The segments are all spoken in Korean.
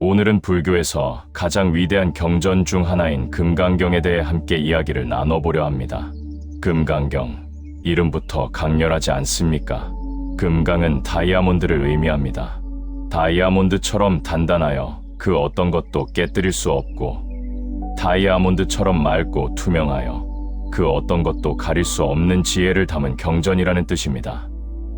오늘은 불교에서 가장 위대한 경전 중 하나인 금강경에 대해 함께 이야기를 나눠보려 합니다. 금강경, 이름부터 강렬하지 않습니까? 금강은 다이아몬드를 의미합니다. 다이아몬드처럼 단단하여 그 어떤 것도 깨뜨릴 수 없고, 다이아몬드처럼 맑고 투명하여 그 어떤 것도 가릴 수 없는 지혜를 담은 경전이라는 뜻입니다.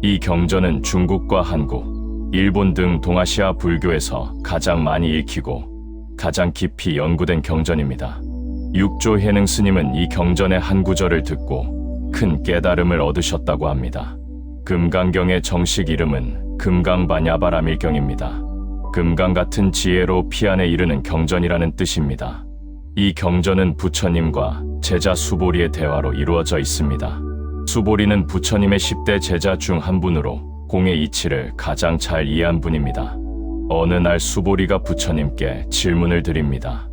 이 경전은 중국과 한국, 일본 등 동아시아 불교에서 가장 많이 읽히고 가장 깊이 연구된 경전입니다. 육조 해능 스님은 이 경전의 한 구절을 듣고 큰 깨달음을 얻으셨다고 합니다. 금강경의 정식 이름은 금강바냐바라밀경입니다. 금강 같은 지혜로 피안에 이르는 경전이라는 뜻입니다. 이 경전은 부처님과 제자 수보리의 대화로 이루어져 있습니다. 수보리는 부처님의 10대 제자 중 한 분으로 공의 이치를 가장 잘 이해한 분입니다. 어느 날 수보리가 부처님께 질문을 드립니다.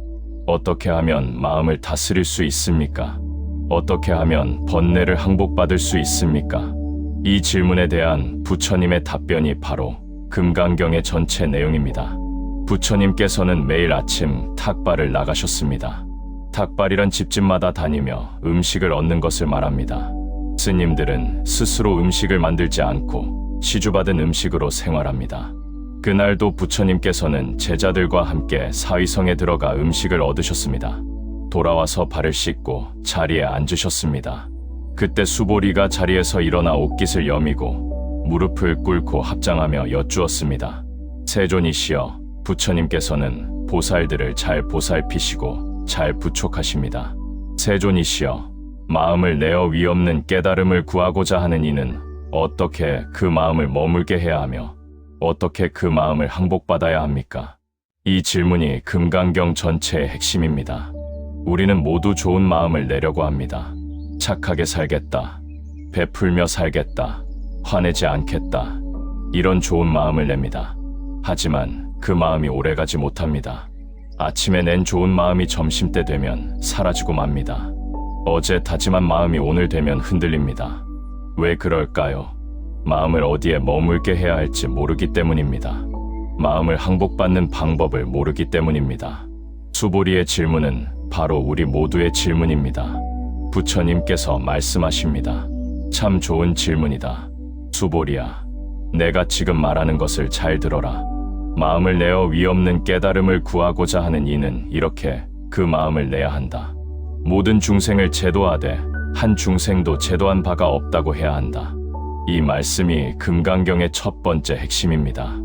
어떻게 하면 마음을 다스릴 수 있습니까? 어떻게 하면 번뇌를 항복받을 수 있습니까? 이 질문에 대한 부처님의 답변이 바로 금강경의 전체 내용입니다. 부처님께서는 매일 아침 탁발을 나가셨습니다. 탁발이란 집집마다 다니며 음식을 얻는 것을 말합니다. 스님들은 스스로 음식을 만들지 않고 시주받은 음식으로 생활합니다. 그날도 부처님께서는 제자들과 함께 사위성에 들어가 음식을 얻으셨습니다. 돌아와서 발을 씻고 자리에 앉으셨습니다. 그때 수보리가 자리에서 일어나 옷깃을 여미고 무릎을 꿇고 합장하며 여쭈었습니다. 세존이시여, 부처님께서는 보살들을 잘 보살피시고 잘 부촉하십니다. 세존이시여, 마음을 내어 위없는 깨달음을 구하고자 하는 이는 어떻게 그 마음을 머물게 해야 하며 어떻게 그 마음을 항복받아야 합니까? 이 질문이 금강경 전체의 핵심입니다. 우리는 모두 좋은 마음을 내려고 합니다. 착하게 살겠다, 베풀며 살겠다, 화내지 않겠다, 이런 좋은 마음을 냅니다. 하지만 그 마음이 오래가지 못합니다. 아침에 낸 좋은 마음이 점심때 되면 사라지고 맙니다. 어제 다짐한 마음이 오늘 되면 흔들립니다. 왜 그럴까요? 마음을 어디에 머물게 해야 할지 모르기 때문입니다. 마음을 항복받는 방법을 모르기 때문입니다. 수보리의 질문은 바로 우리 모두의 질문입니다. 부처님께서 말씀하십니다. 참 좋은 질문이다. 수보리야, 내가 지금 말하는 것을 잘 들어라. 마음을 내어 위없는 깨달음을 구하고자 하는 이는 이렇게 그 마음을 내야 한다. 모든 중생을 제도하되 한 중생도 제도한 바가 없다고 해야 한다. 이 말씀이 금강경의 첫 번째 핵심입니다.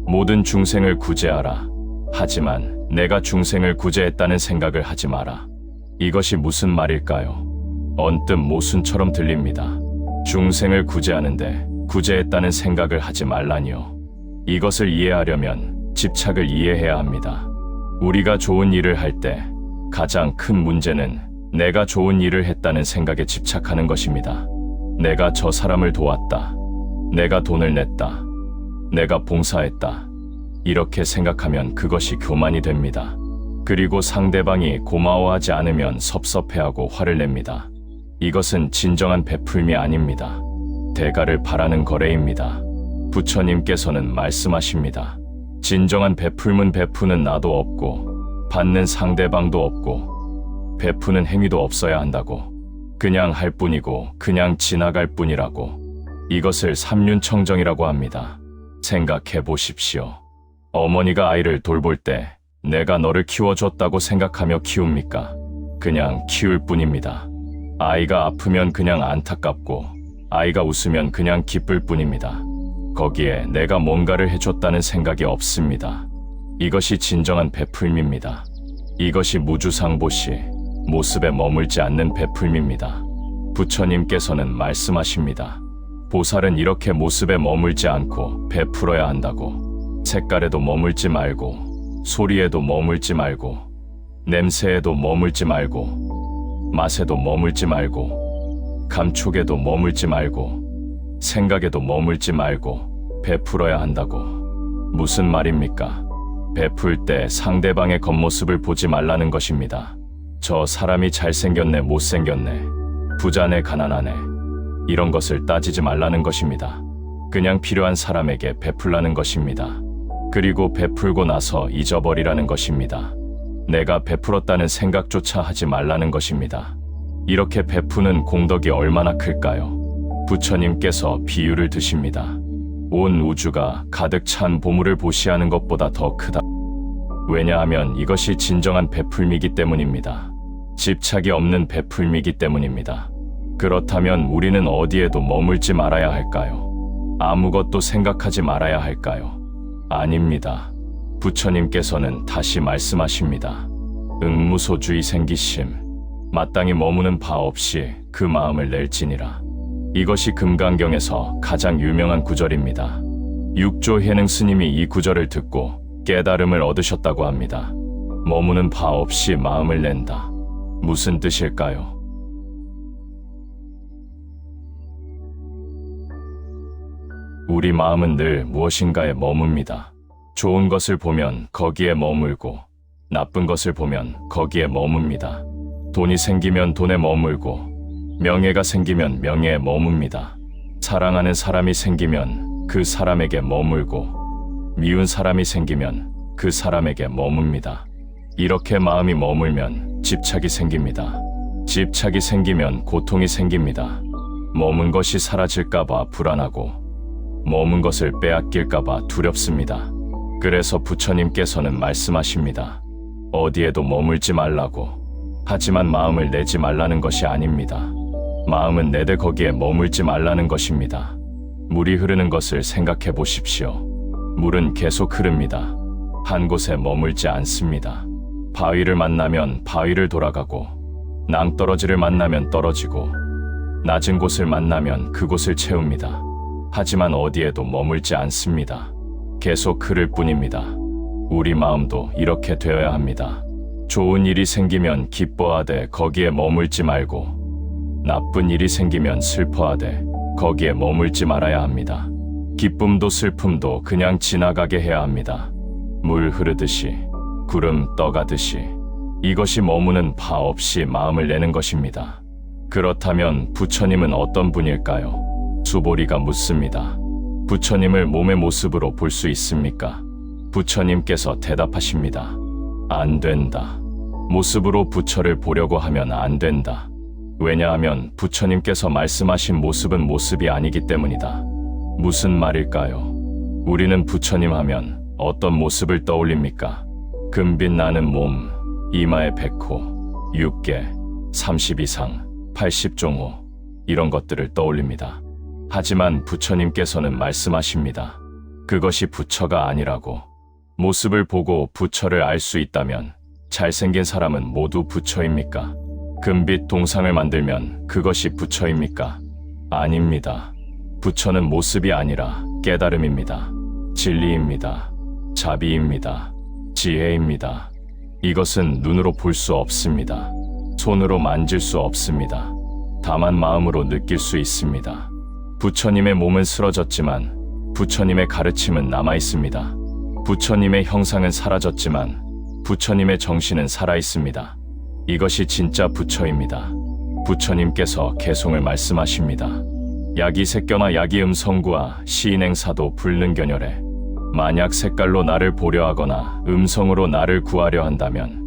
모든 중생을 구제하라. 하지만 내가 중생을 구제했다는 생각을 하지 마라. 이것이 무슨 말일까요? 언뜻 모순처럼 들립니다. 중생을 구제하는데 구제했다는 생각을 하지 말라니요. 이것을 이해하려면 집착을 이해해야 합니다. 우리가 좋은 일을 할 때 가장 큰 문제는 내가 좋은 일을 했다는 생각에 집착하는 것입니다. 내가 저 사람을 도왔다. 내가 돈을 냈다. 내가 봉사했다. 이렇게 생각하면 그것이 교만이 됩니다. 그리고 상대방이 고마워하지 않으면 섭섭해하고 화를 냅니다. 이것은 진정한 베풀미 아닙니다. 대가를 바라는 거래입니다. 부처님께서는 말씀하십니다. 진정한 베풀면 베푸는 나도 없고 받는 상대방도 없고 베푸는 행위도 없어야 한다고. 그냥 할 뿐이고 그냥 지나갈 뿐이라고. 이것을 삼륜청정이라고 합니다. 생각해 보십시오. 어머니가 아이를 돌볼 때 내가 너를 키워줬다고 생각하며 키웁니까? 그냥 키울 뿐입니다. 아이가 아프면 그냥 안타깝고 아이가 웃으면 그냥 기쁠 뿐입니다. 거기에 내가 뭔가를 해줬다는 생각이 없습니다. 이것이 진정한 베풀미입니다. 이것이 무주상보시, 모습에 머물지 않는 베풀미입니다. 부처님께서는 말씀하십니다. 보살은 이렇게 모습에 머물지 않고 베풀어야 한다고. 색깔에도 머물지 말고, 소리에도 머물지 말고, 냄새에도 머물지 말고, 맛에도 머물지 말고, 감촉에도 머물지 말고, 생각에도 머물지 말고 베풀어야 한다고. 무슨 말입니까? 베풀 때 상대방의 겉모습을 보지 말라는 것입니다. 저 사람이 잘생겼네, 못생겼네, 부자네, 가난하네, 이런 것을 따지지 말라는 것입니다. 그냥 필요한 사람에게 베풀라는 것입니다. 그리고 베풀고 나서 잊어버리라는 것입니다. 내가 베풀었다는 생각조차 하지 말라는 것입니다. 이렇게 베푸는 공덕이 얼마나 클까요? 부처님께서 비유를 드십니다. 온 우주가 가득 찬 보물을 보시하는 것보다 더 크다. 왜냐하면 이것이 진정한 베풀미이기 때문입니다. 집착이 없는 베풀미이기 때문입니다. 그렇다면 우리는 어디에도 머물지 말아야 할까요? 아무것도 생각하지 말아야 할까요? 아닙니다. 부처님께서는 다시 말씀하십니다. 응무소주의 생기심, 마땅히 머무는 바 없이 그 마음을 낼지니라. 이것이 금강경에서 가장 유명한 구절입니다. 육조해능 스님이 이 구절을 듣고 깨달음을 얻으셨다고 합니다. 머무는 바 없이 마음을 낸다. 무슨 뜻일까요? 우리 마음은 늘 무엇인가에 머뭅니다. 좋은 것을 보면 거기에 머물고, 나쁜 것을 보면 거기에 머뭅니다. 돈이 생기면 돈에 머물고, 명예가 생기면 명예에 머뭅니다. 사랑하는 사람이 생기면 그 사람에게 머물고, 미운 사람이 생기면 그 사람에게 머뭅니다. 이렇게 마음이 머물면 집착이 생깁니다. 집착이 생기면 고통이 생깁니다. 머문 것이 사라질까봐 불안하고, 머문 것을 빼앗길까봐 두렵습니다. 그래서 부처님께서는 말씀하십니다. 어디에도 머물지 말라고. 하지만 마음을 내지 말라는 것이 아닙니다. 마음은 내되 거기에 머물지 말라는 것입니다. 물이 흐르는 것을 생각해 보십시오. 물은 계속 흐릅니다. 한 곳에 머물지 않습니다. 바위를 만나면 바위를 돌아가고, 낭떠러지를 만나면 떨어지고, 낮은 곳을 만나면 그곳을 채웁니다. 하지만 어디에도 머물지 않습니다. 계속 흐를 뿐입니다. 우리 마음도 이렇게 되어야 합니다. 좋은 일이 생기면 기뻐하되 거기에 머물지 말고, 나쁜 일이 생기면 슬퍼하되 거기에 머물지 말아야 합니다. 기쁨도 슬픔도 그냥 지나가게 해야 합니다. 물 흐르듯이, 구름 떠가듯이. 이것이 머무는 바 없이 마음을 내는 것입니다. 그렇다면 부처님은 어떤 분일까요? 수보리가 묻습니다. 부처님을 몸의 모습으로 볼 수 있습니까? 부처님께서 대답하십니다. 안 된다. 모습으로 부처를 보려고 하면 안 된다. 왜냐하면 부처님께서 말씀하신 모습은 모습이 아니기 때문이다. 무슨 말일까요? 우리는 부처님 하면 어떤 모습을 떠올립니까? 금빛 나는 몸, 이마에 100호, 6개, 30이상, 80종호, 이런 것들을 떠올립니다. 하지만 부처님께서는 말씀하십니다. 그것이 부처가 아니라고. 모습을 보고 부처를 알 수 있다면 잘생긴 사람은 모두 부처입니까? 금빛 동상을 만들면 그것이 부처입니까? 아닙니다. 부처는 모습이 아니라 깨달음입니다. 진리입니다. 자비입니다. 지혜입니다. 이것은 눈으로 볼 수 없습니다. 손으로 만질 수 없습니다. 다만 마음으로 느낄 수 있습니다. 부처님의 몸은 쓰러졌지만 부처님의 가르침은 남아있습니다. 부처님의 형상은 사라졌지만 부처님의 정신은 살아있습니다. 이것이 진짜 부처입니다. 부처님께서 개송을 말씀하십니다. 약이 색견화 약이 음성구와 시인행사도 불능견열해. 만약 색깔로 나를 보려 하거나 음성으로 나를 구하려 한다면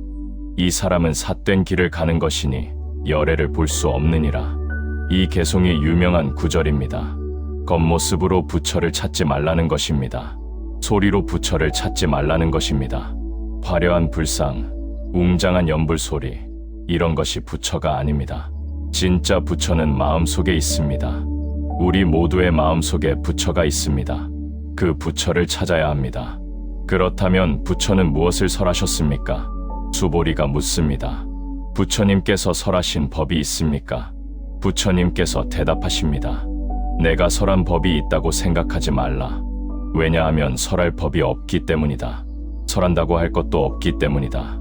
이 사람은 삿된 길을 가는 것이니 열애를 볼 수 없느니라. 이 개송이 유명한 구절입니다. 겉모습으로 부처를 찾지 말라는 것입니다. 소리로 부처를 찾지 말라는 것입니다. 화려한 불상, 웅장한 연불소리, 이런 것이 부처가 아닙니다. 진짜 부처는 마음속에 있습니다. 우리 모두의 마음속에 부처가 있습니다. 그 부처를 찾아야 합니다. 그렇다면 부처는 무엇을 설하셨습니까? 수보리가 묻습니다. 부처님께서 설하신 법이 있습니까? 부처님께서 대답하십니다. 내가 설한 법이 있다고 생각하지 말라. 왜냐하면 설할 법이 없기 때문이다. 설한다고 할 것도 없기 때문이다.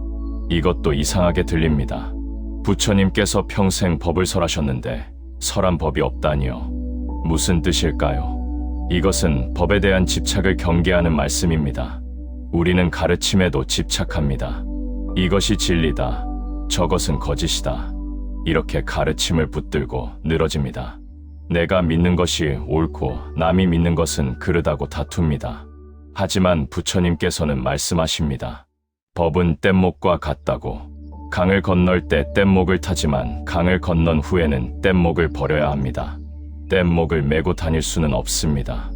이것도 이상하게 들립니다. 부처님께서 평생 법을 설하셨는데 설한 법이 없다니요. 무슨 뜻일까요? 이것은 법에 대한 집착을 경계하는 말씀입니다. 우리는 가르침에도 집착합니다. 이것이 진리다. 저것은 거짓이다. 이렇게 가르침을 붙들고 늘어집니다. 내가 믿는 것이 옳고 남이 믿는 것은 그르다고 다툽니다. 하지만 부처님께서는 말씀하십니다. 법은 뗏목과 같다고. 강을 건널 때 뗏목을 타지만 강을 건넌 후에는 뗏목을 버려야 합니다. 뗏목을 메고 다닐 수는 없습니다.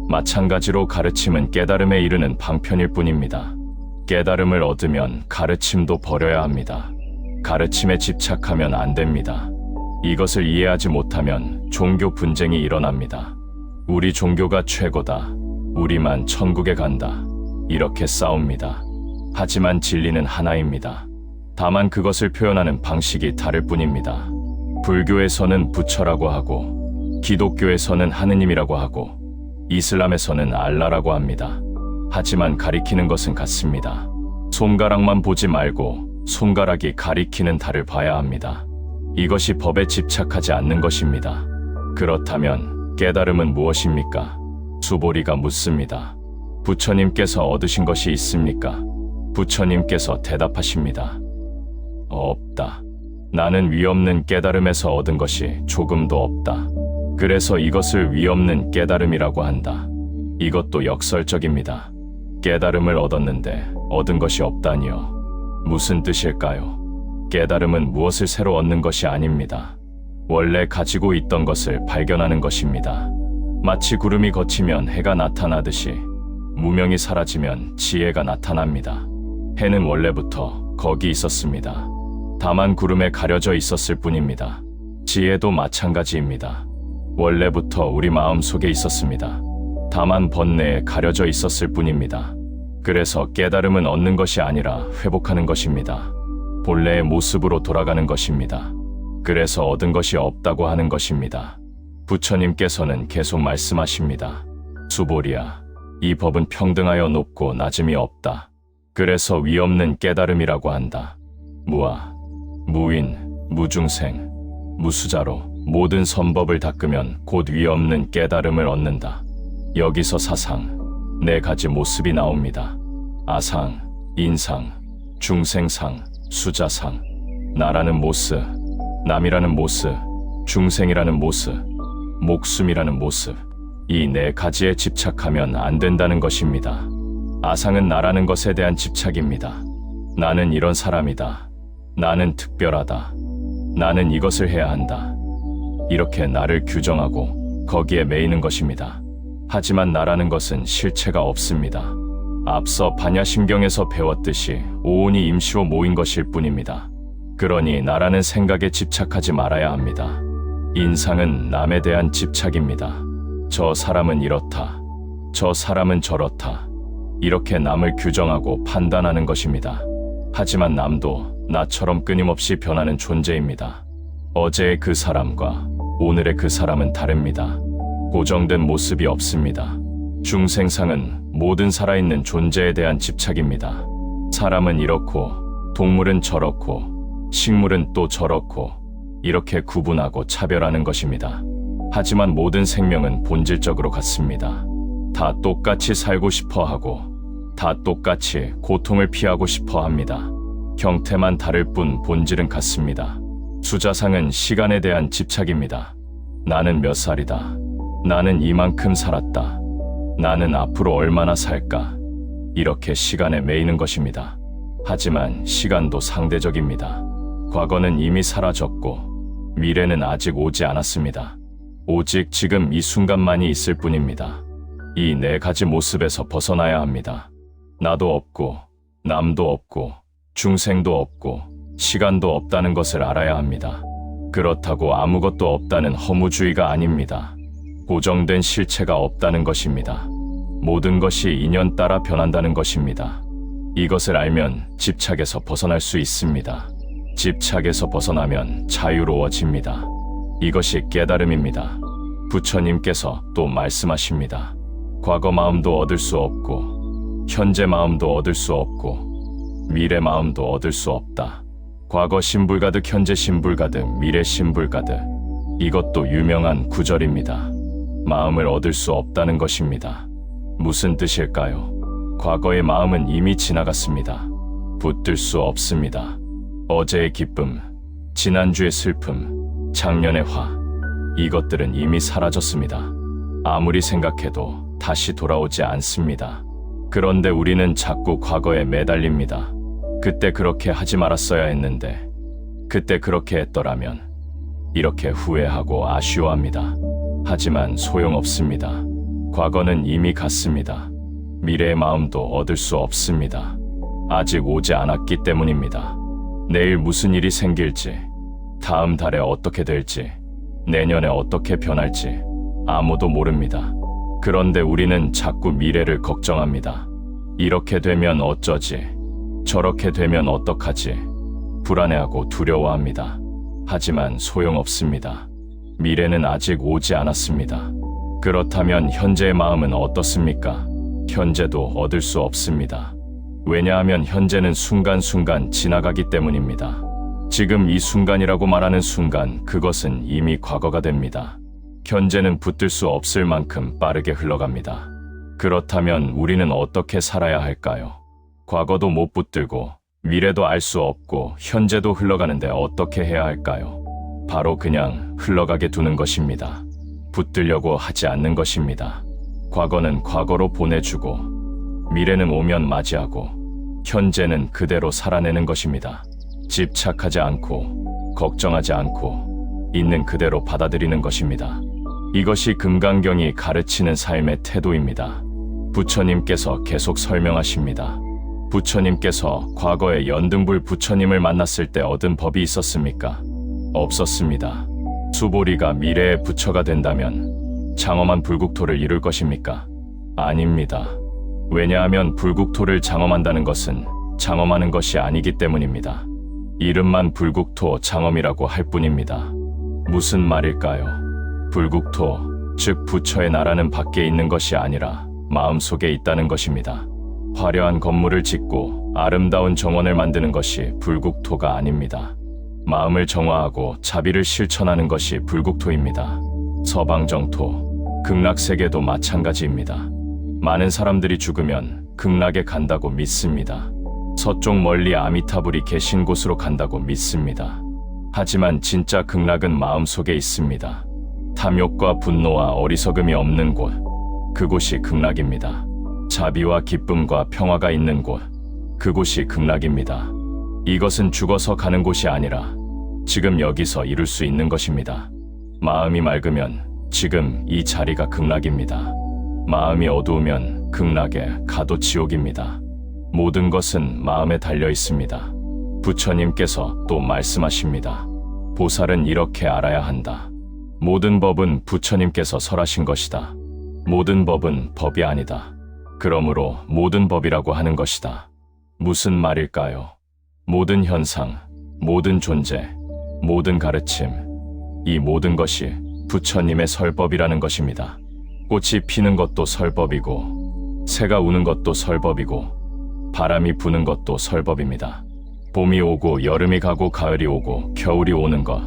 마찬가지로 가르침은 깨달음에 이르는 방편일 뿐입니다. 깨달음을 얻으면 가르침도 버려야 합니다. 가르침에 집착하면 안 됩니다. 이것을 이해하지 못하면 종교 분쟁이 일어납니다. 우리 종교가 최고다. 우리만 천국에 간다. 이렇게 싸웁니다. 하지만 진리는 하나입니다. 다만 그것을 표현하는 방식이 다를 뿐입니다. 불교에서는 부처라고 하고, 기독교에서는 하느님이라고 하고, 이슬람에서는 알라라고 합니다. 하지만 가리키는 것은 같습니다. 손가락만 보지 말고 손가락이 가리키는 달을 봐야 합니다. 이것이 법에 집착하지 않는 것입니다. 그렇다면 깨달음은 무엇입니까? 수보리가 묻습니다. 부처님께서 얻으신 것이 있습니까? 부처님께서 대답하십니다. 없다. 나는 위없는 깨달음에서 얻은 것이 조금도 없다. 그래서 이것을 위없는 깨달음이라고 한다. 이것도 역설적입니다. 깨달음을 얻었는데 얻은 것이 없다니요. 무슨 뜻일까요? 깨달음은 무엇을 새로 얻는 것이 아닙니다. 원래 가지고 있던 것을 발견하는 것입니다. 마치 구름이 걷히면 해가 나타나듯이 무명이 사라지면 지혜가 나타납니다. 해는 원래부터 거기 있었습니다. 다만 구름에 가려져 있었을 뿐입니다. 지혜도 마찬가지입니다. 원래부터 우리 마음 속에 있었습니다. 다만 번뇌에 가려져 있었을 뿐입니다. 그래서 깨달음은 얻는 것이 아니라 회복하는 것입니다. 본래의 모습으로 돌아가는 것입니다. 그래서 얻은 것이 없다고 하는 것입니다. 부처님께서는 계속 말씀하십니다. 수보리야, 이 법은 평등하여 높고 낮음이 없다. 그래서 위없는 깨달음이라고 한다. 무아, 무인, 무중생, 무수자로 모든 선법을 닦으면 곧 위없는 깨달음을 얻는다. 여기서 사상, 네 가지 모습이 나옵니다. 아상, 인상, 중생상, 수자상, 나라는 모습, 남이라는 모습, 중생이라는 모습, 목숨이라는 모습. 이 네 가지에 집착하면 안 된다는 것입니다. 아상은 나라는 것에 대한 집착입니다. 나는 이런 사람이다. 나는 특별하다. 나는 이것을 해야 한다. 이렇게 나를 규정하고 거기에 매이는 것입니다. 하지만 나라는 것은 실체가 없습니다. 앞서 반야심경에서 배웠듯이 오온이 임시로 모인 것일 뿐입니다. 그러니 나라는 생각에 집착하지 말아야 합니다. 인상은 남에 대한 집착입니다. 저 사람은 이렇다. 저 사람은 저렇다. 이렇게 남을 규정하고 판단하는 것입니다. 하지만 남도 나처럼 끊임없이 변하는 존재입니다. 어제의 그 사람과 오늘의 그 사람은 다릅니다. 고정된 모습이 없습니다. 중생상은 모든 살아있는 존재에 대한 집착입니다. 사람은 이렇고, 동물은 저렇고, 식물은 또 저렇고, 이렇게 구분하고 차별하는 것입니다. 하지만 모든 생명은 본질적으로 같습니다. 다 똑같이 살고 싶어 하고, 다 똑같이 고통을 피하고 싶어 합니다. 형태만 다를 뿐 본질은 같습니다. 수자상은 시간에 대한 집착입니다. 나는 몇 살이다. 나는 이만큼 살았다. 나는 앞으로 얼마나 살까. 이렇게 시간에 매이는 것입니다. 하지만 시간도 상대적입니다. 과거는 이미 사라졌고 미래는 아직 오지 않았습니다. 오직 지금 이 순간만이 있을 뿐입니다. 이 네 가지 모습에서 벗어나야 합니다. 나도 없고 남도 없고 중생도 없고 시간도 없다는 것을 알아야 합니다. 그렇다고 아무것도 없다는 허무주의가 아닙니다. 고정된 실체가 없다는 것입니다. 모든 것이 인연 따라 변한다는 것입니다. 이것을 알면 집착에서 벗어날 수 있습니다. 집착에서 벗어나면 자유로워집니다. 이것이 깨달음입니다. 부처님께서 또 말씀하십니다. 과거 마음도 얻을 수 없고 현재 마음도 얻을 수 없고 미래 마음도 얻을 수 없다. 과거 신불가득 현재 신불가득 미래 신불가득. 이것도 유명한 구절입니다. 마음을 얻을 수 없다는 것입니다. 무슨 뜻일까요? 과거의 마음은 이미 지나갔습니다. 붙들 수 없습니다. 어제의 기쁨, 지난주의 슬픔, 작년의 화, 이것들은 이미 사라졌습니다. 아무리 생각해도 다시 돌아오지 않습니다. 그런데 우리는 자꾸 과거에 매달립니다. 그때 그렇게 하지 말았어야 했는데, 그때 그렇게 했더라면, 이렇게 후회하고 아쉬워합니다. 하지만 소용없습니다. 과거는 이미 갔습니다. 미래의 마음도 얻을 수 없습니다. 아직 오지 않았기 때문입니다. 내일 무슨 일이 생길지, 다음 달에 어떻게 될지, 내년에 어떻게 변할지 아무도 모릅니다. 그런데 우리는 자꾸 미래를 걱정합니다. 이렇게 되면 어쩌지? 저렇게 되면 어떡하지? 불안해하고 두려워합니다. 하지만 소용없습니다. 미래는 아직 오지 않았습니다. 그렇다면 현재의 마음은 어떻습니까? 현재도 얻을 수 없습니다. 왜냐하면 현재는 순간순간 지나가기 때문입니다. 지금 이 순간이라고 말하는 순간, 그것은 이미 과거가 됩니다. 현재는 붙들 수 없을 만큼 빠르게 흘러갑니다. 그렇다면 우리는 어떻게 살아야 할까요? 과거도 못 붙들고, 미래도 알 수 없고, 현재도 흘러가는데 어떻게 해야 할까요? 바로 그냥 흘러가게 두는 것입니다. 붙들려고 하지 않는 것입니다. 과거는 과거로 보내주고, 미래는 오면 맞이하고, 현재는 그대로 살아내는 것입니다. 집착하지 않고, 걱정하지 않고, 있는 그대로 받아들이는 것입니다. 이것이 금강경이 가르치는 삶의 태도입니다. 부처님께서 계속 설명하십니다. 부처님께서 과거에 연등불 부처님을 만났을 때 얻은 법이 있었습니까? 없었습니다. 수보리가 미래의 부처가 된다면 장엄한 불국토를 이룰 것입니까? 아닙니다. 왜냐하면 불국토를 장엄한다는 것은 장엄하는 것이 아니기 때문입니다. 이름만 불국토 장엄이라고 할 뿐입니다. 무슨 말일까요? 불국토, 즉 부처의 나라는 밖에 있는 것이 아니라 마음속에 있다는 것입니다. 화려한 건물을 짓고 아름다운 정원을 만드는 것이 불국토가 아닙니다. 마음을 정화하고 자비를 실천하는 것이 불국토입니다. 서방정토, 극락세계도 마찬가지입니다. 많은 사람들이 죽으면 극락에 간다고 믿습니다. 서쪽 멀리 아미타불이 계신 곳으로 간다고 믿습니다. 하지만 진짜 극락은 마음속에 있습니다. 탐욕과 분노와 어리석음이 없는 곳, 그곳이 극락입니다. 자비와 기쁨과 평화가 있는 곳, 그곳이 극락입니다. 이것은 죽어서 가는 곳이 아니라 지금 여기서 이룰 수 있는 것입니다. 마음이 맑으면 지금 이 자리가 극락입니다. 마음이 어두우면 극락에 가도 지옥입니다. 모든 것은 마음에 달려 있습니다. 부처님께서 또 말씀하십니다. 보살은 이렇게 알아야 한다. 모든 법은 부처님께서 설하신 것이다. 모든 법은 법이 아니다. 그러므로 모든 법이라고 하는 것이다. 무슨 말일까요? 모든 현상, 모든 존재, 모든 가르침, 이 모든 것이 부처님의 설법이라는 것입니다. 꽃이 피는 것도 설법이고, 새가 우는 것도 설법이고, 바람이 부는 것도 설법입니다. 봄이 오고 여름이 가고 가을이 오고 겨울이 오는 것,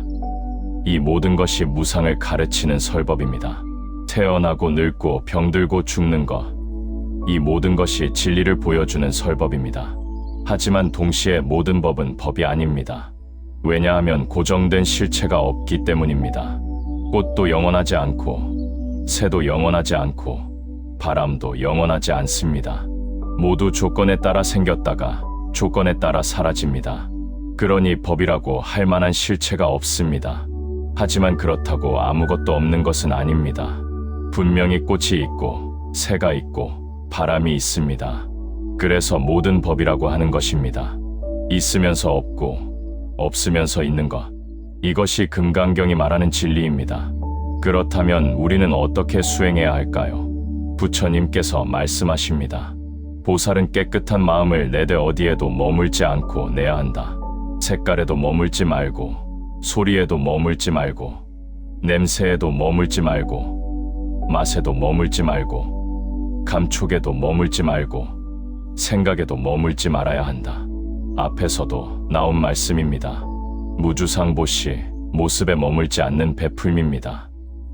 이 모든 것이 무상을 가르치는 설법입니다. 태어나고 늙고 병들고 죽는 것, 이 모든 것이 진리를 보여주는 설법입니다. 하지만 동시에 모든 법은 법이 아닙니다. 왜냐하면 고정된 실체가 없기 때문입니다. 꽃도 영원하지 않고, 새도 영원하지 않고, 바람도 영원하지 않습니다. 모두 조건에 따라 생겼다가 조건에 따라 사라집니다. 그러니 법이라고 할 만한 실체가 없습니다. 하지만 그렇다고 아무것도 없는 것은 아닙니다. 분명히 꽃이 있고, 새가 있고, 바람이 있습니다. 그래서 모든 법이라고 하는 것입니다. 있으면서 없고, 없으면서 있는 것. 이것이 금강경이 말하는 진리입니다. 그렇다면 우리는 어떻게 수행해야 할까요? 부처님께서 말씀하십니다. 보살은 깨끗한 마음을 내대 어디에도 머물지 않고 내야 한다. 색깔에도 머물지 말고, 소리에도 머물지 말고, 냄새에도 머물지 말고, 맛에도 머물지 말고, 감촉에도 머물지 말고, 생각에도 머물지 말아야 한다. 앞에서도 나온 말씀입니다. 무주상보시, 모습에 머물지 않는 베풀미입니다.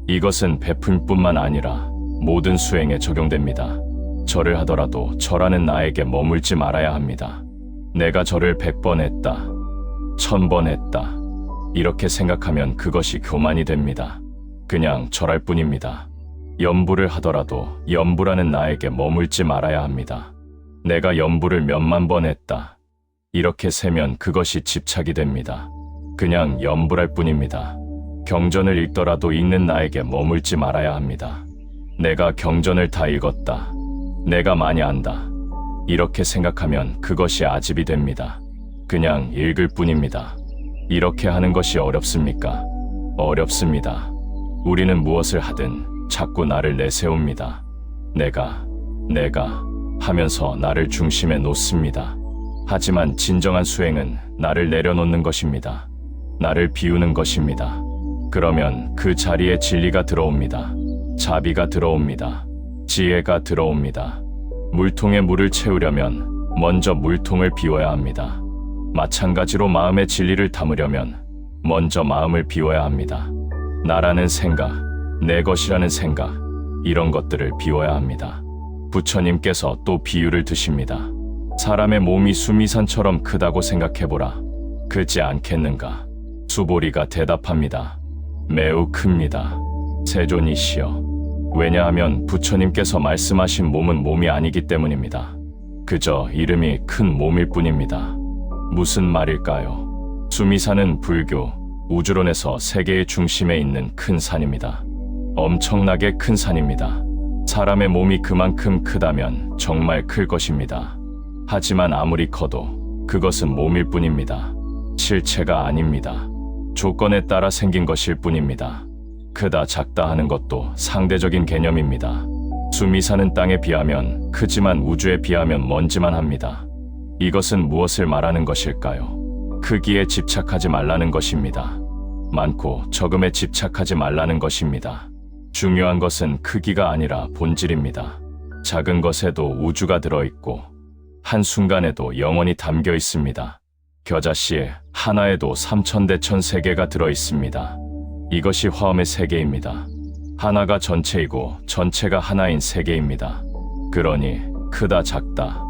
이것은 베풀뿐만 아니라 모든 수행에 적용됩니다. 절을 하더라도 절하는 나에게 머물지 말아야 합니다. 내가 절을 100번 했다, 1000번 했다, 이렇게 생각하면 그것이 교만이 됩니다. 그냥 절할 뿐입니다. 염불을 하더라도 염불하는 나에게 머물지 말아야 합니다. 내가 연부를 몇만 번 했다. 이렇게 세면 그것이 집착이 됩니다. 그냥 연불할 뿐입니다. 경전을 읽더라도 읽는 나에게 머물지 말아야 합니다. 내가 경전을 다 읽었다. 내가 많이 안다. 이렇게 생각하면 그것이 아집이 됩니다. 그냥 읽을 뿐입니다. 이렇게 하는 것이 어렵습니까? 어렵습니다. 우리는 무엇을 하든 자꾸 나를 내세웁니다. 내가 하면서 나를 중심에 놓습니다. 하지만 진정한 수행은 나를 내려놓는 것입니다. 나를 비우는 것입니다. 그러면 그 자리에 진리가 들어옵니다. 자비가 들어옵니다. 지혜가 들어옵니다. 물통에 물을 채우려면 먼저 물통을 비워야 합니다. 마찬가지로 마음의 진리를 담으려면 먼저 마음을 비워야 합니다. 나라는 생각, 내 것이라는 생각, 이런 것들을 비워야 합니다. 부처님께서 또 비유를 드십니다. 사람의 몸이 수미산처럼 크다고 생각해보라. 크지 않겠는가? 수보리가 대답합니다. 매우 큽니다. 세존이시여. 왜냐하면 부처님께서 말씀하신 몸은 몸이 아니기 때문입니다. 그저 이름이 큰 몸일 뿐입니다. 무슨 말일까요? 수미산은 불교, 우주론에서 세계의 중심에 있는 큰 산입니다. 엄청나게 큰 산입니다. 사람의 몸이 그만큼 크다면 정말 클 것입니다. 하지만 아무리 커도 그것은 몸일 뿐입니다. 실체가 아닙니다. 조건에 따라 생긴 것일 뿐입니다. 크다 작다 하는 것도 상대적인 개념입니다. 수미산은 땅에 비하면 크지만 우주에 비하면 먼지만 합니다. 이것은 무엇을 말하는 것일까요? 크기에 집착하지 말라는 것입니다. 많고 적음에 집착하지 말라는 것입니다. 중요한 것은 크기가 아니라 본질입니다. 작은 것에도 우주가 들어있고 한순간에도 영원히 담겨 있습니다. 겨자씨에 하나에도 삼천대천 세계가 들어있습니다. 이것이 화엄의 세계입니다. 하나가 전체이고 전체가 하나인 세계입니다. 그러니 크다 작다,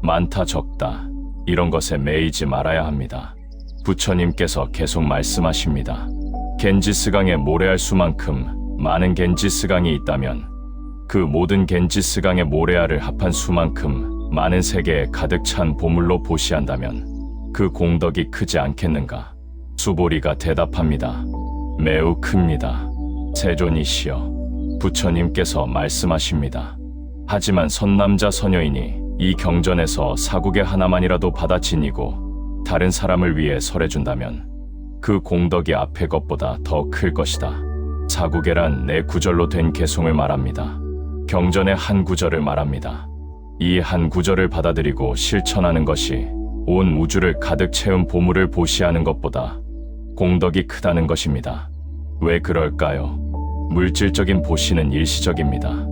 많다 적다 이런 것에 매이지 말아야 합니다. 부처님께서 계속 말씀하십니다. 겐지스강에 모래알 수만큼 많은 겐지스강이 있다면 그 모든 겐지스강의 모래알을 합한 수만큼 많은 세계에 가득 찬 보물로 보시한다면 그 공덕이 크지 않겠는가? 수보리가 대답합니다. 매우 큽니다. 세존이시여. 부처님께서 말씀하십니다. 하지만 선남자 선여인이 이 경전에서 사국의 하나만이라도 받아 지니고 다른 사람을 위해 설해준다면 그 공덕이 앞의 것보다 더 클 것이다. 사국계란 네 구절로 된 개송을 말합니다. 경전의 한 구절을 말합니다. 이 한 구절을 받아들이고 실천하는 것이 온 우주를 가득 채운 보물을 보시하는 것보다 공덕이 크다는 것입니다. 왜 그럴까요? 물질적인 보시는 일시적입니다.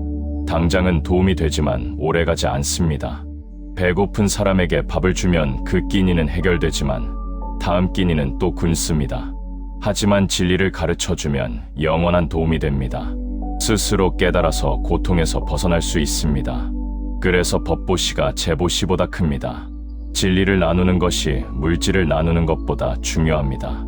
당장은 도움이 되지만 오래가지 않습니다. 배고픈 사람에게 밥을 주면 그 끼니는 해결되지만 다음 끼니는 또 굶습니다. 하지만 진리를 가르쳐주면 영원한 도움이 됩니다. 스스로 깨달아서 고통에서 벗어날 수 있습니다. 그래서 법보시가 재보시보다 큽니다. 진리를 나누는 것이 물질을 나누는 것보다 중요합니다.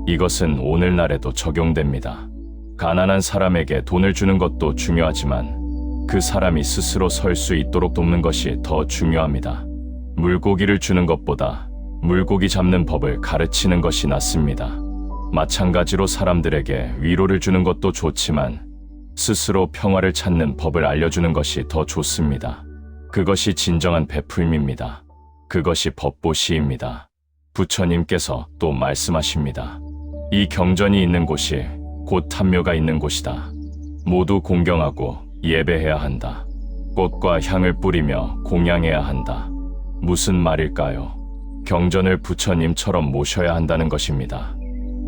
이것은 오늘날에도 적용됩니다. 가난한 사람에게 돈을 주는 것도 중요하지만 그 사람이 스스로 설 수 있도록 돕는 것이 더 중요합니다. 물고기를 주는 것보다 물고기 잡는 법을 가르치는 것이 낫습니다. 마찬가지로 사람들에게 위로를 주는 것도 좋지만 스스로 평화를 찾는 법을 알려주는 것이 더 좋습니다. 그것이 진정한 베풀림입니다. 그것이 법보시입니다. 부처님께서 또 말씀하십니다. 이 경전이 있는 곳이 곧 탐묘가 있는 곳이다. 모두 공경하고 예배해야 한다. 꽃과 향을 뿌리며 공양해야 한다. 무슨 말일까요? 경전을 부처님처럼 모셔야 한다는 것입니다.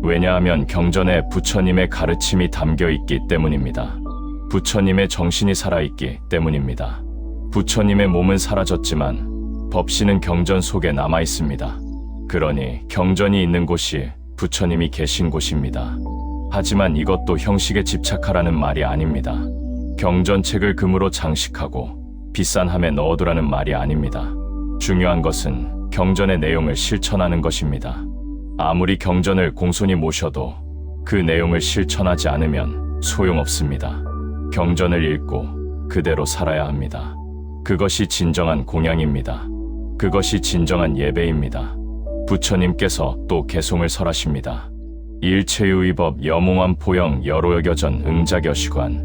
왜냐하면 경전에 부처님의 가르침이 담겨 있기 때문입니다. 부처님의 정신이 살아있기 때문입니다. 부처님의 몸은 사라졌지만 법시는 경전 속에 남아 있습니다. 그러니 경전이 있는 곳이 부처님이 계신 곳입니다. 하지만 이것도 형식에 집착하라는 말이 아닙니다. 경전책을 금으로 장식하고 비싼 함에 넣어두라는 말이 아닙니다. 중요한 것은 경전의 내용을 실천하는 것입니다. 아무리 경전을 공손히 모셔도 그 내용을 실천하지 않으면 소용없습니다. 경전을 읽고 그대로 살아야 합니다. 그것이 진정한 공양입니다. 그것이 진정한 예배입니다. 부처님께서 또 개송을 설하십니다. 일체유의법 여몽한 포영 여로여겨전 응작여시관.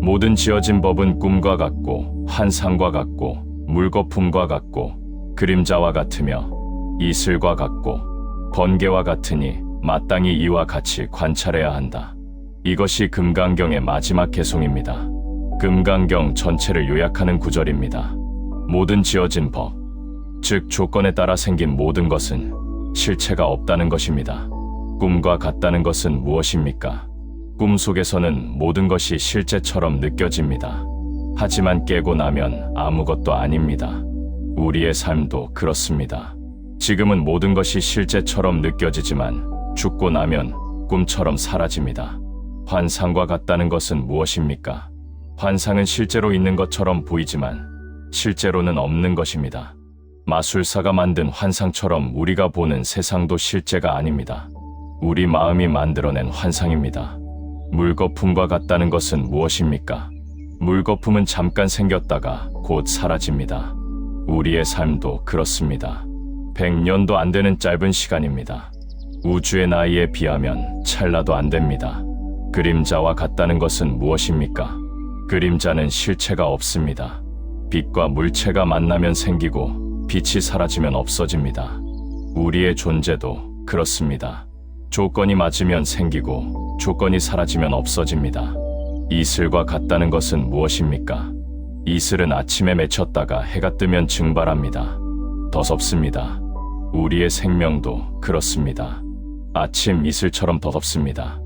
모든 지어진 법은 꿈과 같고 환상과 같고 물거품과 같고 그림자와 같으며 이슬과 같고 번개와 같으니 마땅히 이와 같이 관찰해야 한다. 이것이 금강경의 마지막 개송입니다. 금강경 전체를 요약하는 구절입니다. 모든 지어진 법, 즉 조건에 따라 생긴 모든 것은 실체가 없다는 것입니다. 꿈과 같다는 것은 무엇입니까? 꿈 속에서는 모든 것이 실제처럼 느껴집니다. 하지만 깨고 나면 아무것도 아닙니다. 우리의 삶도 그렇습니다. 지금은 모든 것이 실제처럼 느껴지지만 죽고 나면 꿈처럼 사라집니다. 환상과 같다는 것은 무엇입니까? 환상은 실제로 있는 것처럼 보이지만 실제로는 없는 것입니다. 마술사가 만든 환상처럼 우리가 보는 세상도 실제가 아닙니다. 우리 마음이 만들어낸 환상입니다. 물거품과 같다는 것은 무엇입니까? 물거품은 잠깐 생겼다가 곧 사라집니다. 우리의 삶도 그렇습니다. 100년도 안 되는 짧은 시간입니다. 우주의 나이에 비하면 찰나도 안 됩니다. 그림자와 같다는 것은 무엇입니까? 그림자는 실체가 없습니다. 빛과 물체가 만나면 생기고 빛이 사라지면 없어집니다. 우리의 존재도 그렇습니다. 조건이 맞으면 생기고 조건이 사라지면 없어집니다. 이슬과 같다는 것은 무엇입니까? 이슬은 아침에 맺혔다가 해가 뜨면 증발합니다. 더덥습니다. 우리의 생명도 그렇습니다. 아침 이슬처럼 더덥습니다.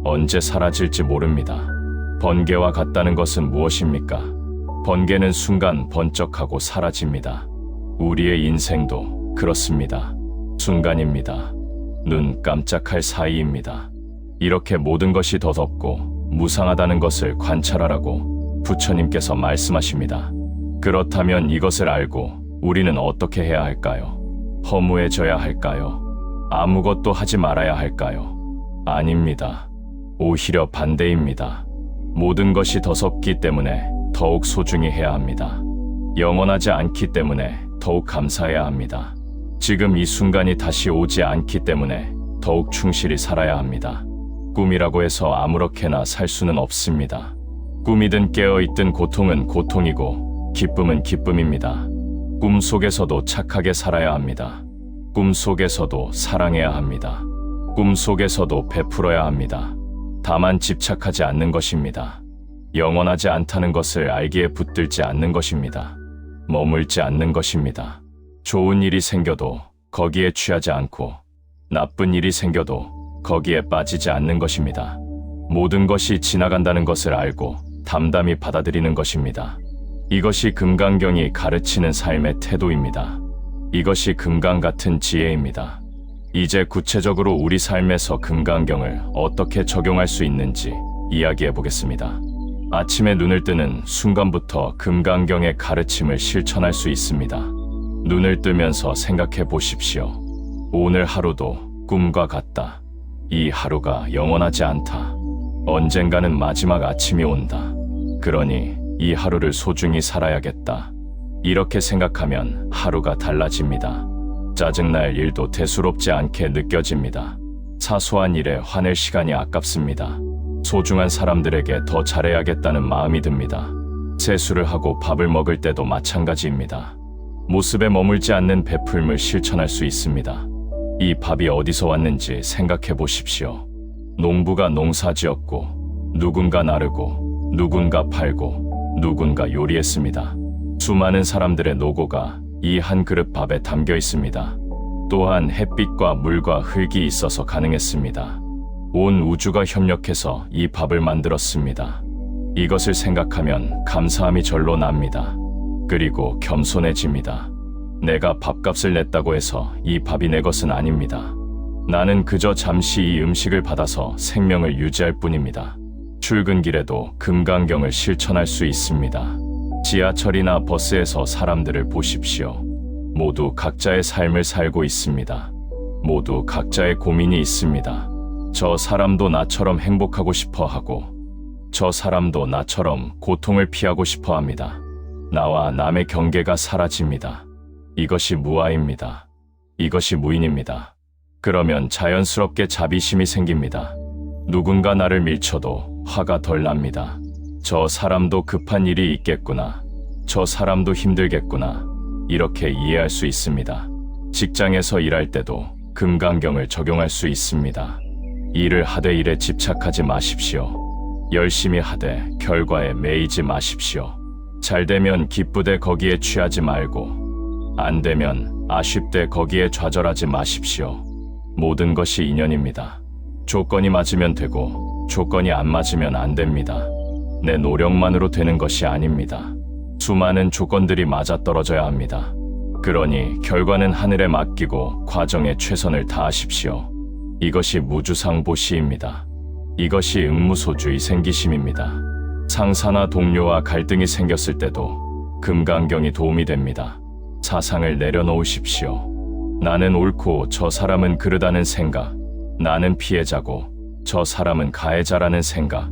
언제 사라질지 모릅니다. 번개와 같다는 것은 무엇입니까? 번개는 순간 번쩍하고 사라집니다. 우리의 인생도 그렇습니다. 순간입니다. 눈 깜짝할 사이입니다. 이렇게 모든 것이 더덥고 무상하다는 것을 관찰하라고 부처님께서 말씀하십니다. 그렇다면 이것을 알고 우리는 어떻게 해야 할까요? 허무해져야 할까요? 아무것도 하지 말아야 할까요? 아닙니다. 오히려 반대입니다. 모든 것이 더섭기 때문에 더욱 소중히 해야 합니다. 영원하지 않기 때문에 더욱 감사해야 합니다. 지금 이 순간이 다시 오지 않기 때문에 더욱 충실히 살아야 합니다. 꿈이라고 해서 아무렇게나 살 수는 없습니다. 꿈이든 깨어있든 고통은 고통이고 기쁨은 기쁨입니다. 꿈 속에서도 착하게 살아야 합니다. 꿈 속에서도 사랑해야 합니다. 꿈 속에서도 베풀어야 합니다. 다만 집착하지 않는 것입니다. 영원하지 않다는 것을 알기에 붙들지 않는 것입니다. 머물지 않는 것입니다. 좋은 일이 생겨도 거기에 취하지 않고 나쁜 일이 생겨도 거기에 빠지지 않는 것입니다. 모든 것이 지나간다는 것을 알고 담담히 받아들이는 것입니다. 이것이 금강경이 가르치는 삶의 태도입니다. 이것이 금강 같은 지혜입니다. 이제 구체적으로 우리 삶에서 금강경을 어떻게 적용할 수 있는지 이야기해 보겠습니다. 아침에 눈을 뜨는 순간부터 금강경의 가르침을 실천할 수 있습니다. 눈을 뜨면서 생각해 보십시오. 오늘 하루도 꿈과 같다. 이 하루가 영원하지 않다. 언젠가는 마지막 아침이 온다. 그러니 이 하루를 소중히 살아야겠다. 이렇게 생각하면 하루가 달라집니다. 짜증날 일도 대수롭지 않게 느껴집니다. 사소한 일에 화낼 시간이 아깝습니다. 소중한 사람들에게 더 잘해야겠다는 마음이 듭니다. 세수를 하고 밥을 먹을 때도 마찬가지입니다. 모습에 머물지 않는 베풀음을 실천할 수 있습니다. 이 밥이 어디서 왔는지 생각해 보십시오. 농부가 농사지었고 누군가 나르고 누군가 팔고 누군가 요리했습니다. 수많은 사람들의 노고가 이 한 그릇 밥에 담겨 있습니다. 또한 햇빛과 물과 흙이 있어서 가능했습니다. 온 우주가 협력해서 이 밥을 만들었습니다. 이것을 생각하면 감사함이 절로 납니다. 그리고 겸손해집니다. 내가 밥값을 냈다고 해서 이 밥이 내 것은 아닙니다. 나는 그저 잠시 이 음식을 받아서 생명을 유지할 뿐입니다. 출근길에도 금강경을 실천할 수 있습니다. 지하철이나 버스에서 사람들을 보십시오. 모두 각자의 삶을 살고 있습니다. 모두 각자의 고민이 있습니다. 저 사람도 나처럼 행복하고 싶어 하고 저 사람도 나처럼 고통을 피하고 싶어 합니다. 나와 남의 경계가 사라집니다. 이것이 무아입니다. 이것이 무인입니다. 그러면 자연스럽게 자비심이 생깁니다. 누군가 나를 밀쳐도 화가 덜 납니다. 저 사람도 급한 일이 있겠구나. 저 사람도 힘들겠구나. 이렇게 이해할 수 있습니다. 직장에서 일할 때도 금강경을 적용할 수 있습니다. 일을 하되 일에 집착하지 마십시오. 열심히 하되 결과에 매이지 마십시오. 잘 되면 기쁘되 거기에 취하지 말고, 안 되면 아쉽되 거기에 좌절하지 마십시오. 모든 것이 인연입니다. 조건이 맞으면 되고 조건이 안 맞으면 안 됩니다. 내 노력만으로 되는 것이 아닙니다. 수많은 조건들이 맞아떨어져야 합니다. 그러니 결과는 하늘에 맡기고 과정에 최선을 다하십시오. 이것이 무주상보시입니다. 이것이 응무소주의 생기심입니다. 상사나 동료와 갈등이 생겼을 때도 금강경이 도움이 됩니다. 사상을 내려놓으십시오. 나는 옳고 저 사람은 그르다는 생각, 나는 피해자고 저 사람은 가해자라는 생각,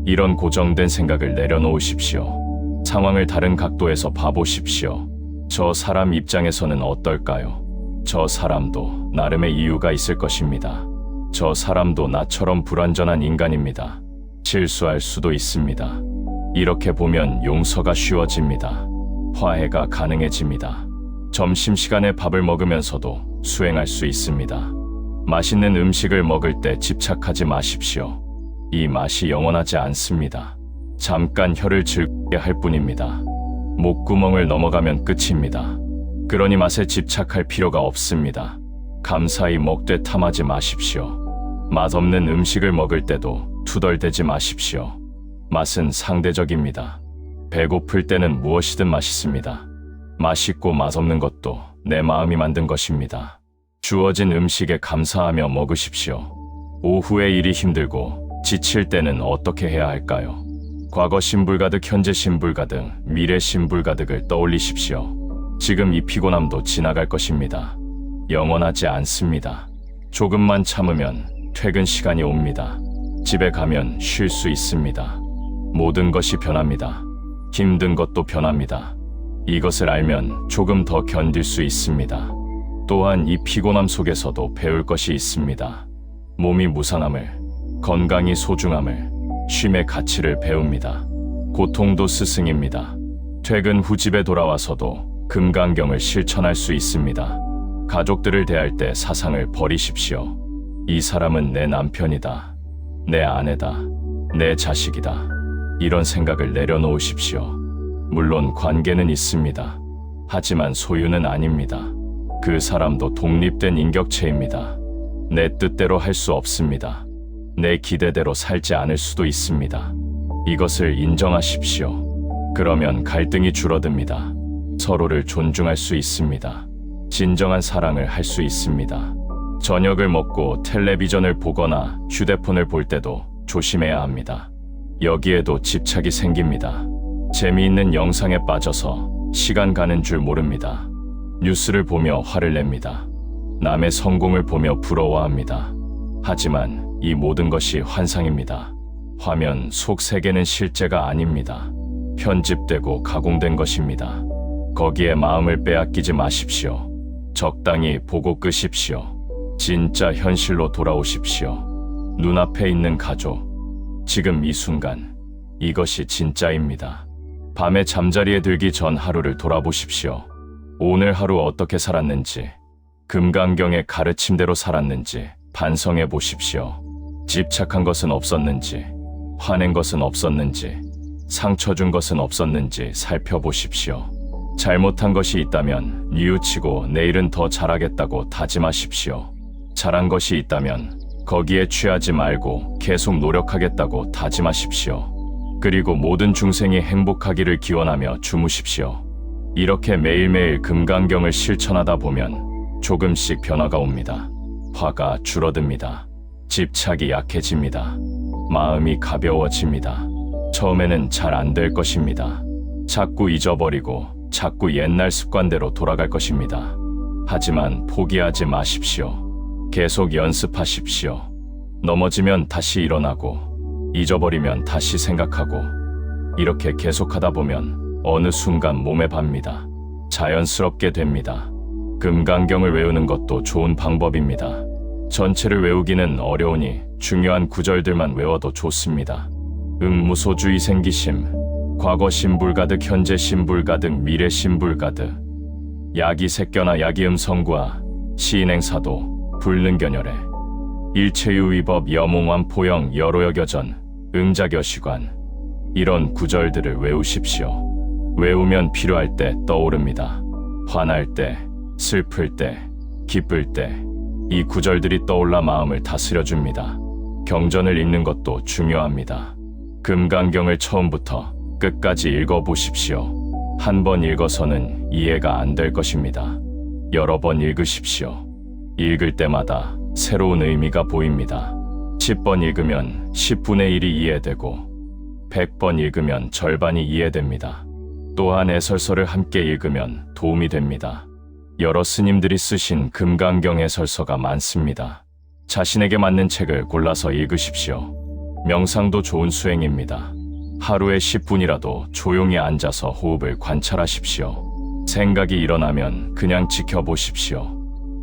이런 고정된 생각을 내려놓으십시오. 상황을 다른 각도에서 봐보십시오. 저 사람 입장에서는 어떨까요? 저 사람도 나름의 이유가 있을 것입니다. 저 사람도 나처럼 불완전한 인간입니다. 실수할 수도 있습니다. 이렇게 보면 용서가 쉬워집니다. 화해가 가능해집니다. 점심시간에 밥을 먹으면서도 수행할 수 있습니다. 맛있는 음식을 먹을 때 집착하지 마십시오. 이 맛이 영원하지 않습니다. 잠깐 혀를 즐겁게 할 뿐입니다. 목구멍을 넘어가면 끝입니다. 그러니 맛에 집착할 필요가 없습니다. 감사히 먹되 탐하지 마십시오. 맛없는 음식을 먹을 때도 투덜대지 마십시오. 맛은 상대적입니다. 배고플 때는 무엇이든 맛있습니다. 맛있고 맛없는 것도 내 마음이 만든 것입니다. 주어진 음식에 감사하며 먹으십시오. 오후에 일이 힘들고 지칠 때는 어떻게 해야 할까요? 과거 신불가득, 현재 신불가득, 미래 신불가득을 떠올리십시오. 지금 이 피곤함도 지나갈 것입니다. 영원하지 않습니다. 조금만 참으면 퇴근 시간이 옵니다. 집에 가면 쉴 수 있습니다. 모든 것이 변합니다. 힘든 것도 변합니다. 이것을 알면 조금 더 견딜 수 있습니다. 또한 이 피곤함 속에서도 배울 것이 있습니다. 몸이 무상함을, 건강이 소중함을, 쉼의 가치를 배웁니다. 고통도 스승입니다. 퇴근 후 집에 돌아와서도 금강경을 실천할 수 있습니다. 가족들을 대할 때 사상을 버리십시오. 이 사람은 내 남편이다, 내 아내다, 내 자식이다. 이런 생각을 내려놓으십시오. 물론 관계는 있습니다. 하지만 소유는 아닙니다. 그 사람도 독립된 인격체입니다. 내 뜻대로 할 수 없습니다. 내 기대대로 살지 않을 수도 있습니다. 이것을 인정하십시오. 그러면 갈등이 줄어듭니다. 서로를 존중할 수 있습니다. 진정한 사랑을 할 수 있습니다. 저녁을 먹고 텔레비전을 보거나 휴대폰을 볼 때도 조심해야 합니다. 여기에도 집착이 생깁니다. 재미있는 영상에 빠져서 시간 가는 줄 모릅니다. 뉴스를 보며 화를 냅니다. 남의 성공을 보며 부러워합니다. 하지만 이 모든 것이 환상입니다. 화면 속 세계는 실제가 아닙니다. 편집되고 가공된 것입니다. 거기에 마음을 빼앗기지 마십시오. 적당히 보고 끄십시오. 진짜 현실로 돌아오십시오. 눈앞에 있는 가족, 지금 이 순간, 이것이 진짜입니다. 밤에 잠자리에 들기 전 하루를 돌아보십시오. 오늘 하루 어떻게 살았는지, 금강경의 가르침대로 살았는지 반성해 보십시오. 집착한 것은 없었는지, 화낸 것은 없었는지, 상처 준 것은 없었는지 살펴보십시오. 잘못한 것이 있다면 뉘우치고 내일은 더 잘하겠다고 다짐하십시오. 잘한 것이 있다면 거기에 취하지 말고 계속 노력하겠다고 다짐하십시오. 그리고 모든 중생이 행복하기를 기원하며 주무십시오. 이렇게 매일매일 금강경을 실천하다 보면 조금씩 변화가 옵니다. 화가 줄어듭니다. 집착이 약해집니다. 마음이 가벼워집니다. 처음에는 잘 안 될 것입니다. 자꾸 잊어버리고 자꾸 옛날 습관대로 돌아갈 것입니다. 하지만 포기하지 마십시오. 계속 연습하십시오. 넘어지면 다시 일어나고, 잊어버리면 다시 생각하고, 이렇게 계속하다 보면 어느 순간 몸에 밥니다. 자연스럽게 됩니다. 금강경을 외우는 것도 좋은 방법입니다. 전체를 외우기는 어려우니 중요한 구절들만 외워도 좋습니다. 음무소주의 생기심, 과거 심불가득 현재 심불가득 미래 심불가득, 야기색견화 야기음성과 시인행사도 불능견열애, 일체유위법 여몽환 포영 여로여겨전 응자겨시관, 이런 구절들을 외우십시오. 외우면 필요할 때 떠오릅니다. 화날 때, 슬플 때, 기쁠 때 이 구절들이 떠올라 마음을 다스려줍니다. 경전을 읽는 것도 중요합니다. 금강경을 처음부터 끝까지 읽어보십시오. 한 번 읽어서는 이해가 안 될 것입니다. 여러 번 읽으십시오. 읽을 때마다 새로운 의미가 보입니다. 10번 읽으면 10분의 1이 이해되고 100번 읽으면 절반이 이해됩니다. 또한 해설서를 함께 읽으면 도움이 됩니다. 여러 스님들이 쓰신 금강경 해설서가 많습니다. 자신에게 맞는 책을 골라서 읽으십시오. 명상도 좋은 수행입니다. 하루에 10분이라도 조용히 앉아서 호흡을 관찰하십시오. 생각이 일어나면 그냥 지켜보십시오.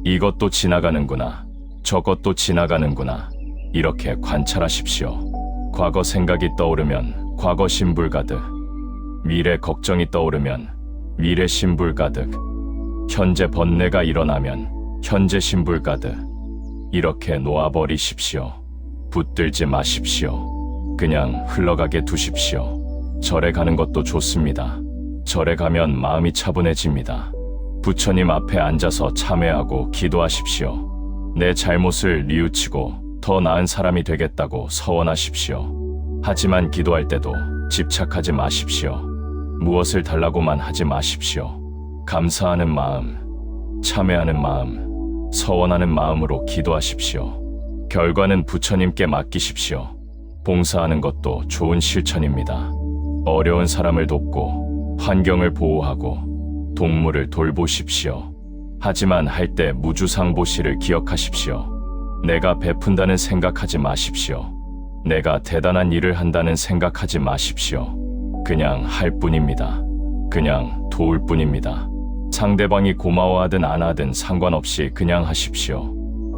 이것도 지나가는구나. 저것도 지나가는구나. 이렇게 관찰하십시오. 과거 생각이 떠오르면 과거 심불가득, 미래 걱정이 떠오르면 미래 심불가득, 현재 번뇌가 일어나면 현재 심불가득, 이렇게 놓아버리십시오. 붙들지 마십시오. 그냥 흘러가게 두십시오. 절에 가는 것도 좋습니다. 절에 가면 마음이 차분해집니다. 부처님 앞에 앉아서 참회하고 기도하십시오. 내 잘못을 뉘우치고 더 나은 사람이 되겠다고 서원하십시오. 하지만 기도할 때도 집착하지 마십시오. 무엇을 달라고만 하지 마십시오. 감사하는 마음, 참회하는 마음, 서원하는 마음으로 기도하십시오. 결과는 부처님께 맡기십시오. 봉사하는 것도 좋은 실천입니다. 어려운 사람을 돕고 환경을 보호하고 동물을 돌보십시오. 하지만 할 때 무주상보시를 기억하십시오. 내가 베푼다는 생각하지 마십시오. 내가 대단한 일을 한다는 생각하지 마십시오. 그냥 할 뿐입니다. 그냥 도울 뿐입니다. 상대방이 고마워하든 안 하든 상관없이 그냥 하십시오.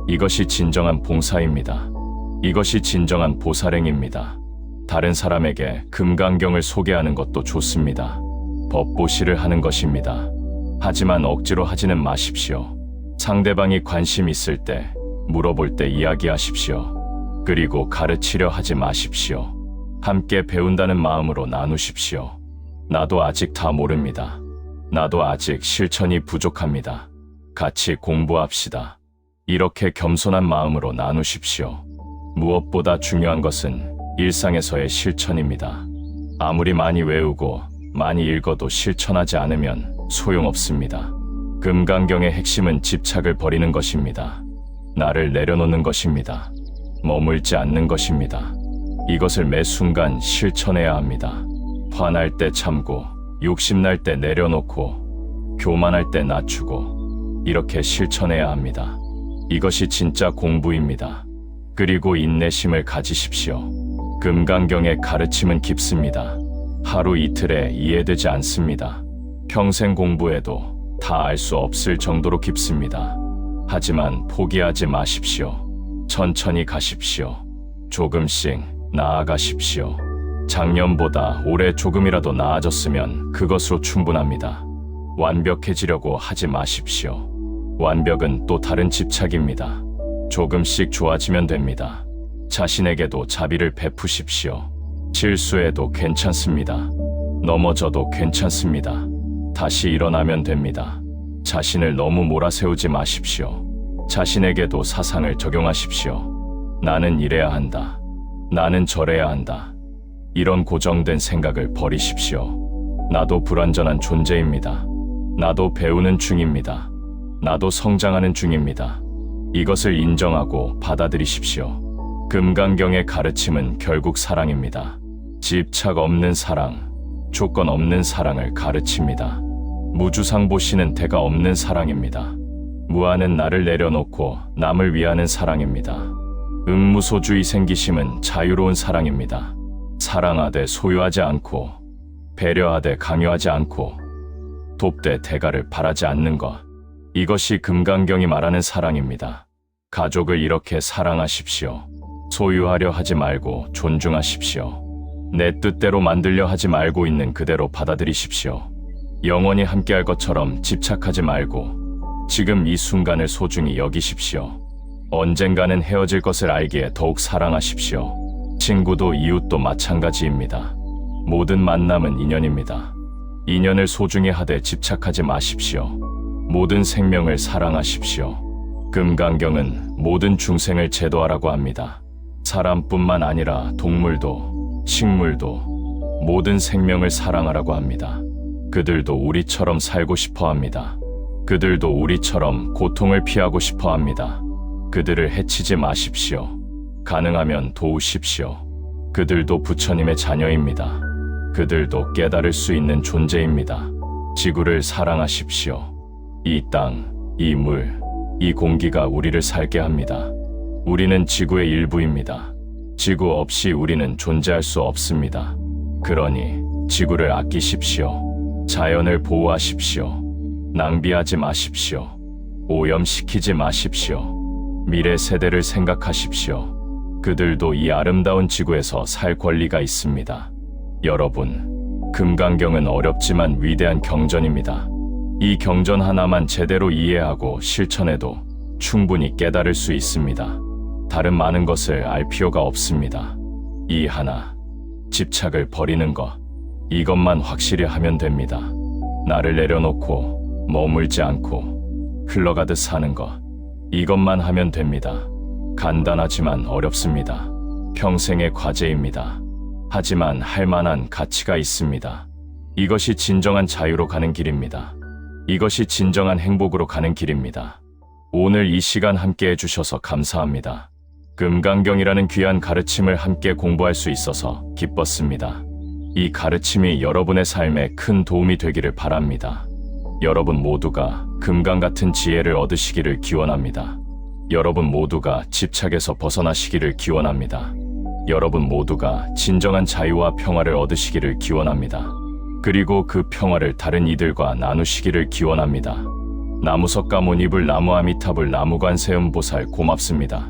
이것이 진정한 봉사입니다. 이것이 진정한 보살행입니다. 다른 사람에게 금강경을 소개하는 것도 좋습니다. 법보시를 하는 것입니다. 하지만 억지로 하지는 마십시오. 상대방이 관심 있을 때, 물어볼 때 이야기하십시오. 그리고 가르치려 하지 마십시오. 함께 배운다는 마음으로 나누십시오. 나도 아직 다 모릅니다. 나도 아직 실천이 부족합니다. 같이 공부합시다. 이렇게 겸손한 마음으로 나누십시오. 무엇보다 중요한 것은 일상에서의 실천입니다. 아무리 많이 외우고 많이 읽어도 실천하지 않으면 소용없습니다. 금강경의 핵심은 집착을 버리는 것입니다. 나를 내려놓는 것입니다. 머물지 않는 것입니다. 이것을 매 순간 실천해야 합니다. 화날 때 참고, 욕심날 때 내려놓고, 교만할 때 낮추고, 이렇게 실천해야 합니다. 이것이 진짜 공부입니다. 그리고 인내심을 가지십시오. 금강경의 가르침은 깊습니다. 하루 이틀에 이해되지 않습니다. 평생 공부해도 다 알 수 없을 정도로 깊습니다. 하지만 포기하지 마십시오. 천천히 가십시오. 조금씩 나아가십시오. 작년보다 올해 조금이라도 나아졌으면 그것으로 충분합니다. 완벽해지려고 하지 마십시오. 완벽은 또 다른 집착입니다. 조금씩 좋아지면 됩니다. 자신에게도 자비를 베푸십시오. 실수해도 괜찮습니다. 넘어져도 괜찮습니다. 다시 일어나면 됩니다. 자신을 너무 몰아세우지 마십시오. 자신에게도 사상을 적용하십시오. 나는 이래야 한다. 나는 저래야 한다. 이런 고정된 생각을 버리십시오. 나도 불완전한 존재입니다. 나도 배우는 중입니다. 나도 성장하는 중입니다. 이것을 인정하고 받아들이십시오. 금강경의 가르침은 결국 사랑입니다. 집착 없는 사랑, 조건 없는 사랑을 가르칩니다. 무주상보시는 대가 없는 사랑입니다. 무아는 나를 내려놓고 남을 위하는 사랑입니다. 응무소주의 생기심은 자유로운 사랑입니다. 사랑하되 소유하지 않고 배려하되 강요하지 않고 돕되 대가를 바라지 않는 것. 이것이 금강경이 말하는 사랑입니다. 가족을 이렇게 사랑하십시오. 소유하려 하지 말고 존중하십시오. 내 뜻대로 만들려 하지 말고 있는 그대로 받아들이십시오. 영원히 함께할 것처럼 집착하지 말고 지금 이 순간을 소중히 여기십시오. 언젠가는 헤어질 것을 알기에 더욱 사랑하십시오. 친구도 이웃도 마찬가지입니다. 모든 만남은 인연입니다. 인연을 소중히 하되 집착하지 마십시오. 모든 생명을 사랑하십시오. 금강경은 모든 중생을 제도하라고 합니다. 사람뿐만 아니라 동물도, 식물도, 모든 생명을 사랑하라고 합니다. 그들도 우리처럼 살고 싶어 합니다. 그들도 우리처럼 고통을 피하고 싶어 합니다. 그들을 해치지 마십시오. 가능하면 도우십시오. 그들도 부처님의 자녀입니다. 그들도 깨달을 수 있는 존재입니다. 지구를 사랑하십시오. 이 땅, 이 물, 이 공기가 우리를 살게 합니다. 우리는 지구의 일부입니다. 지구 없이 우리는 존재할 수 없습니다. 그러니 지구를 아끼십시오. 자연을 보호하십시오. 낭비하지 마십시오. 오염시키지 마십시오. 미래 세대를 생각하십시오. 그들도 이 아름다운 지구에서 살 권리가 있습니다. 여러분, 금강경은 어렵지만 위대한 경전입니다. 이 경전 하나만 제대로 이해하고 실천해도 충분히 깨달을 수 있습니다. 다른 많은 것을 알 필요가 없습니다. 이 하나, 집착을 버리는 것, 이것만 확실히 하면 됩니다. 나를 내려놓고 머물지 않고 흘러가듯 사는 것, 이것만 하면 됩니다. 간단하지만 어렵습니다. 평생의 과제입니다. 하지만 할 만한 가치가 있습니다. 이것이 진정한 자유로 가는 길입니다. 이것이 진정한 행복으로 가는 길입니다. 오늘 이 시간 함께 해주셔서 감사합니다. 금강경이라는 귀한 가르침을 함께 공부할 수 있어서 기뻤습니다. 이 가르침이 여러분의 삶에 큰 도움이 되기를 바랍니다. 여러분 모두가 금강 같은 지혜를 얻으시기를 기원합니다. 여러분 모두가 집착에서 벗어나시기를 기원합니다. 여러분 모두가 진정한 자유와 평화를 얻으시기를 기원합니다. 그리고 그 평화를 다른 이들과 나누시기를 기원합니다. 나무석가 모니불 나무 아미타불 나무관세음보살 고맙습니다.